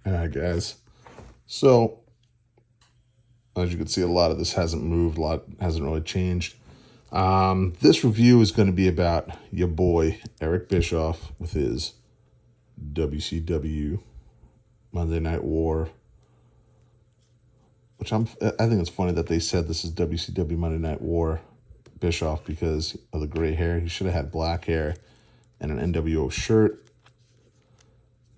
Alright guys, so as you can see, a lot of this hasn't moved, a lot hasn't really changed. This review is going to be about your boy Eric Bischoff with his WCW Monday Night War, which I think it's funny that they said this is WCW Monday Night War Bischoff because of the gray hair. He should have had black hair and an NWO shirt.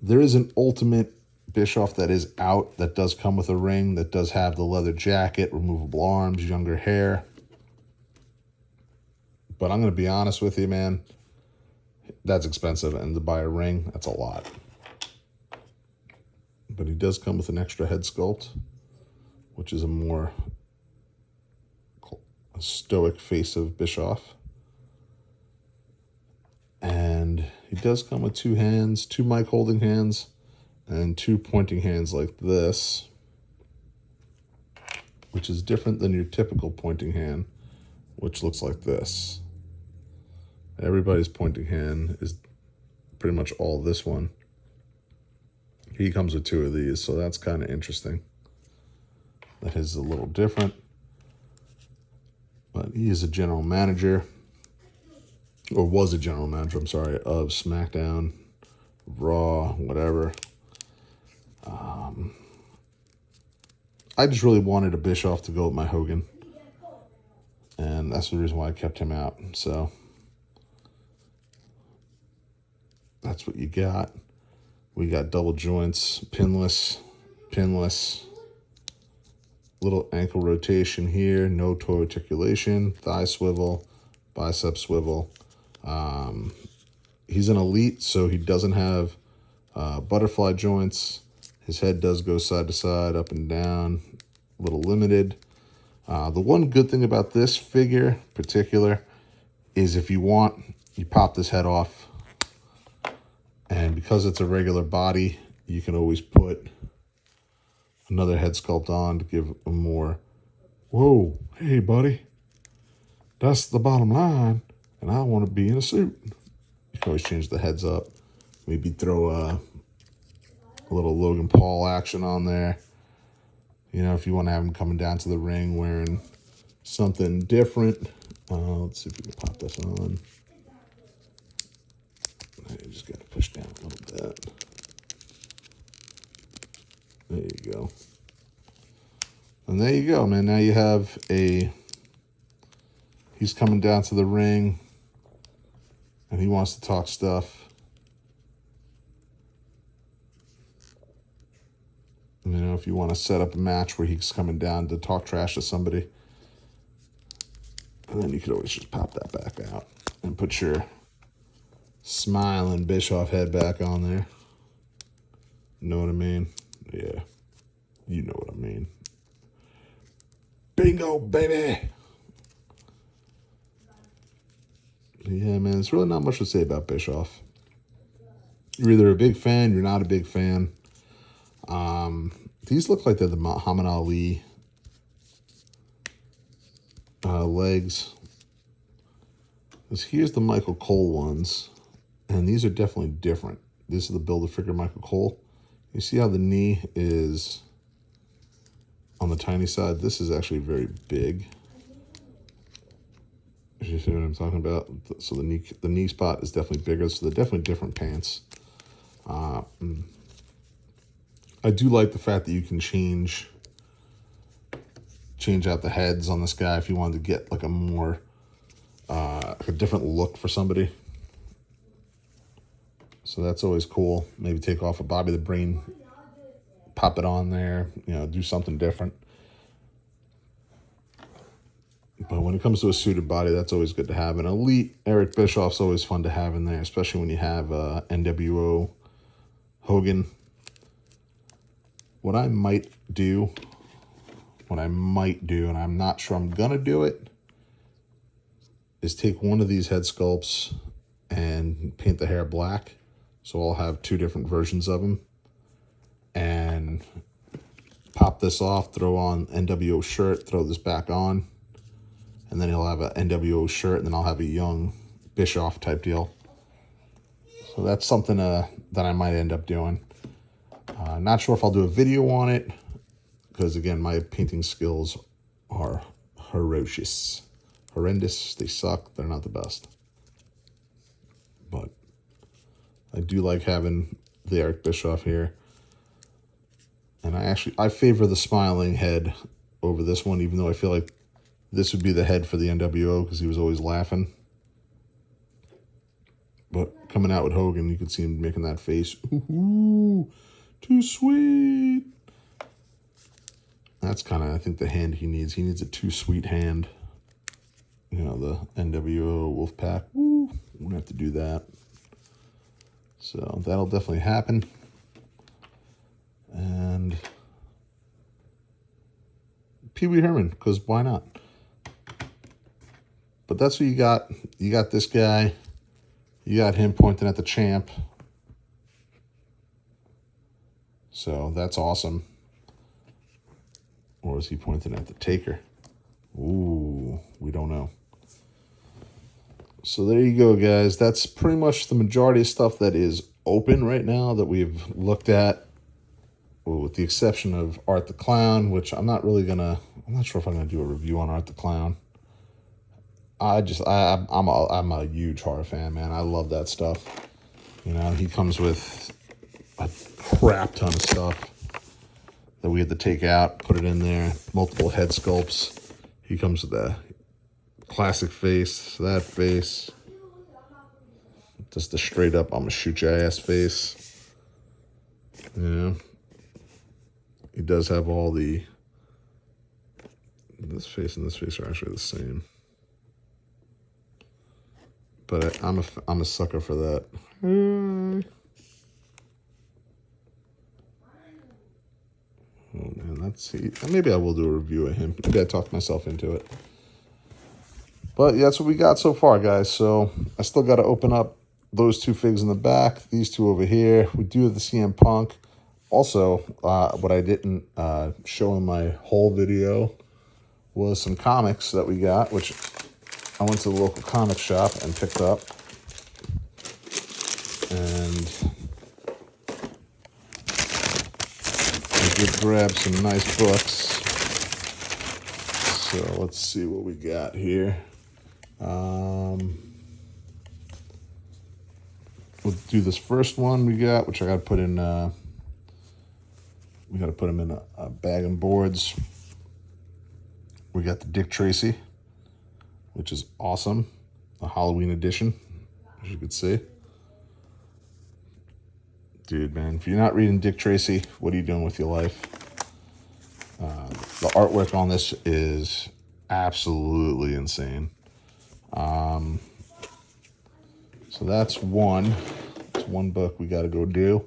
There is an Ultimate Bischoff that is out that does come with a ring, that does have the leather jacket, removable arms, younger hair. But I'm going to be honest with you, man, that's expensive, and to buy a ring, that's a lot. But he does come with an extra head sculpt, which is a more stoic face of Bischoff. And he does come with two hands, two mic holding hands, and two pointing hands like this, which is different than your typical pointing hand, which looks like this. Everybody's pointing hand is pretty much all this one. He comes with two of these, so that's kind of interesting. That is a little different. But he is a general manager, or was a general manager, I'm sorry, of SmackDown, Raw, whatever. I just really wanted a Bischoff to go with my Hogan, and that's the reason why I kept him out. So that's what you got. We got double joints, pinless, little ankle rotation here, no toe articulation, thigh swivel, bicep swivel. He's an elite, so he doesn't have butterfly joints. His head does go side to side, up and down, a little limited. The one good thing about this figure in particular is if you want, you pop this head off. And because it's a regular body, you can always put another head sculpt on to give a more, whoa, hey, buddy, that's the bottom line, and I want to be in a suit. You can always change the heads up. Maybe throw a little Logan Paul action on there. You know, if you want to have him coming down to the ring wearing something different. Let's see if we can pop this on. You just got to push down a little bit. There you go. And there you go, man. Now you have he's coming down to the ring and he wants to talk stuff. You know, if you want to set up a match where he's coming down to talk trash to somebody, and then you could always just pop that back out and put your smiling Bischoff head back on there. Know what I mean? Yeah, you know what I mean. Bingo, baby. Yeah, man, there's really not much to say about Bischoff. You're either a big fan, you're not a big fan. These look like they're the Muhammad Ali legs. Because here's the Michael Cole ones, and these are definitely different. This is the Build-A-Figure Michael Cole. You see how the knee is on the tiny side? This is actually very big. You see what I'm talking about? So the knee spot is definitely bigger. So they're definitely different pants. I do like the fact that you can change out the heads on this guy if you wanted to get like a more a different look for somebody. So that's always cool. Maybe take off a Bobby the Brain, pop it on there, you know, do something different. But when it comes to a suited body, that's always good to have. An elite Eric Bischoff's always fun to have in there, especially when you have NWO Hogan. What I might do, and I'm not sure I'm going to do it, is take one of these head sculpts and paint the hair black. So I'll have two different versions of him. And pop this off, throw on NWO shirt, throw this back on. And then he'll have an NWO shirt, and then I'll have a young Bischoff type deal. So that's something that I might end up doing. Not sure if I'll do a video on it, because again, my painting skills are horrendous. They suck. They're not the best. But I do like having the Eric Bishoff here. And I favor the smiling head over this one, even though I feel like this would be the head for the NWO because he was always laughing. But coming out with Hogan, you could see him making that face. Ooh, too sweet. That's kind of, I think, the hand he needs. He needs a too sweet hand. You know, the NWO Wolfpack. Woo, won't have to do that. So that'll definitely happen. And Pee Wee Herman, because why not? But that's what you got. You got this guy. You got him pointing at the champ. So that's awesome. Or is he pointing at the taker? Ooh, we don't know. So there you go, guys. That's pretty much the majority of stuff that is open right now that we've looked at. Well, with the exception of Art the Clown, which I'm not sure if I'm gonna do a review on Art the Clown. I'm a huge horror fan, man. I love that stuff. You know, he comes with a crap ton of stuff that we had to take out, put it in there. Multiple head sculpts. He comes with a classic face, that face. Just a straight up, I'm gonna shoot your ass face. Yeah. He does have all the, this face and this face are actually the same. But I'm a sucker for that. Oh man, maybe I will do a review of him. Maybe I talked myself into it. But yeah, that's what we got so far, guys. So I still got to open up those two figs in the back. These two over here. We do have the CM Punk. Also, what I didn't show in my whole video was some comics that we got, which I went to the local comic shop and picked up. And I did grab some nice books. So let's see what we got here. We'll do this first one we got, which I got to put in, we got to put them in a bag and boards. We got the Dick Tracy, which is awesome. A Halloween edition, as you can see. Dude, man, if you're not reading Dick Tracy, what are you doing with your life? The artwork on this is absolutely insane. So that's one. It's one book we got to go do.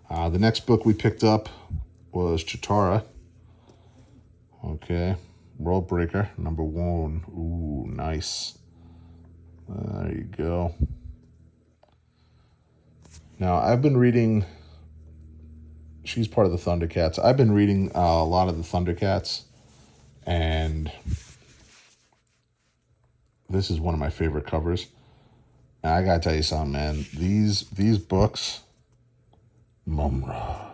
The next book we picked up was Chitara. Okay. World Breaker, #1. Ooh, nice. There you go. Now, I've been reading... She's part of the Thundercats. I've been reading a lot of the Thundercats, and this is one of my favorite covers. And I gotta tell you something, man. These books, Mumra.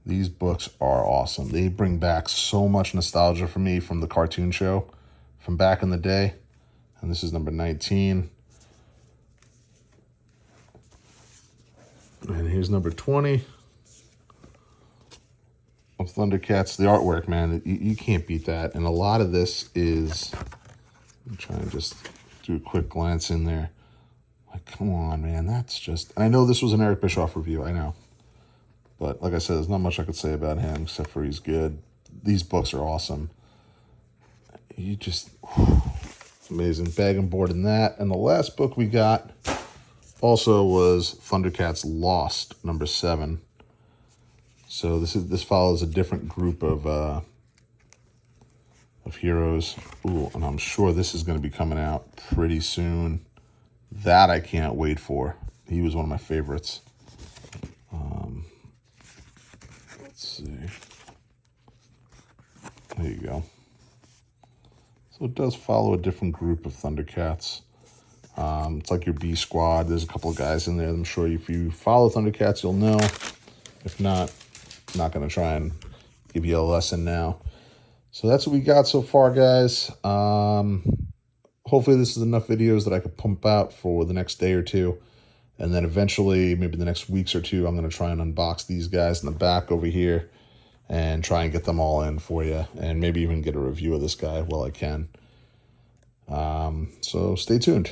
These books are awesome. They bring back so much nostalgia for me from the cartoon show from back in the day. And this is number 19. And here's number 20 of Thundercats. The artwork, man, you can't beat that. And a lot of this is, I'm trying to just do a quick glance in there. Like, come on, man, that's just, I know this was an Eric Bischoff review, I know. But like I said, there's not much I could say about him except for he's good. These books are awesome. You just, amazing. Bag and board in that. And the last book we got also was Thundercats Lost, number 7. So this follows a different group of heroes. Ooh, and I'm sure this is going to be coming out pretty soon. That I can't wait for. He was one of my favorites. Let's see. There you go. So it does follow a different group of Thundercats. It's like your B Squad. There's a couple of guys in there. I'm sure if you follow Thundercats, you'll know. If not, not going to try and give you a lesson now. So that's what we got so far, guys. Hopefully this is enough videos that I could pump out for the next day or two. And then eventually, maybe the next weeks or two, I'm going to try and unbox these guys in the back over here and try and get them all in for you. And maybe even get a review of this guy while I can. So stay tuned.